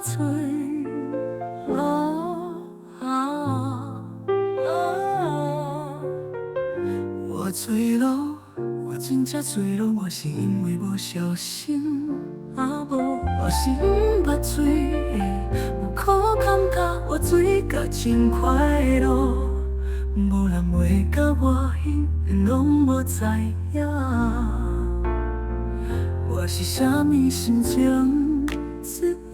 嘴咯。我醉咯，我真正醉咯，我是因为无小心，无我是毋捌醉的，有苦感觉，我醉甲真快乐，无人会甲我永远拢无知影，我是啥物心情，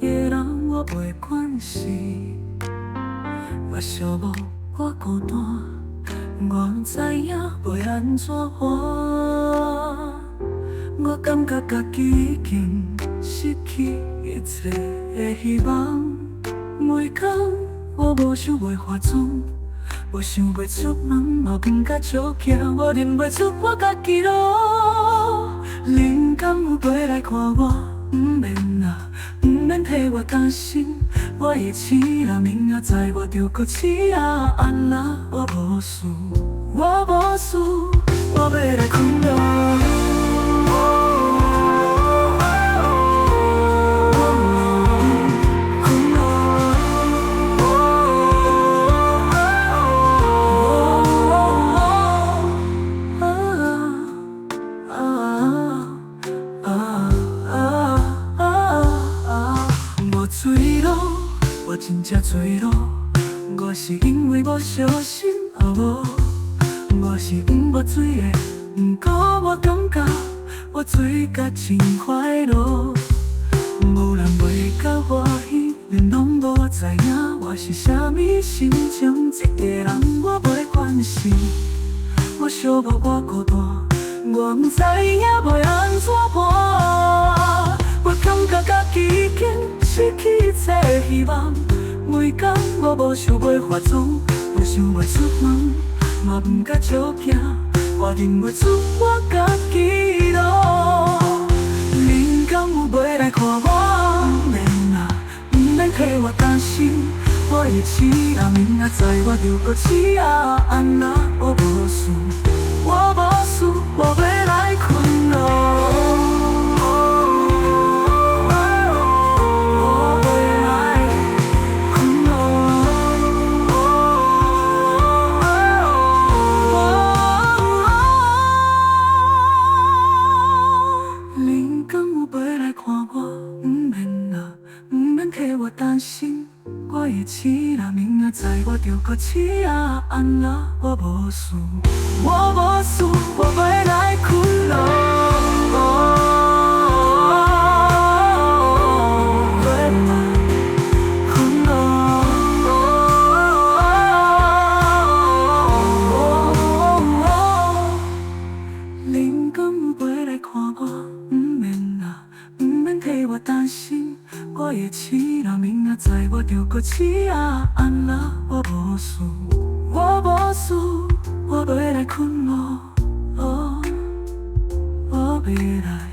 一个人我袂管是，我寂寞，我孤单。我不知影要安怎活，我感觉家己已经失去一切的希望。每天我无想要化妆，我想袂出门，嘛不敢照镜，我认袂出我家己咯。灵感有飞来看我，不免啊，不免替我担心。我会醒啦，明仔载我就搁醒啊，安那我无事，我无事，我要来困咯。我醉咯，我真正醉咯，我是因为无小心无，我是毋捌醉的，不过我感觉我醉甲真快乐，无人会甲我永远拢无知影我是啥物心情，一个人我袂关心，我寂寞我孤单，我不知影要安怎活，我感觉家己已经失去一切希望。每天我无想要化妆，无想要出门，嘛不敢照镜，我认袂出我家己咯。灵感有飞来看我，不免啊，不免替我担心。我会醒啦，明仔载我就搁醒啊，安那我无事，我无事，我要来困咯。担心，我会醒啦，明仔载我就搁醒啊，安那我无事，我无事，我要来困咯。灵感飞来看我，不免啊，不免替我担心。我会醒啦，明仔载我就搁醒啊，安那我无事，我无事，我要来困咯，我要来。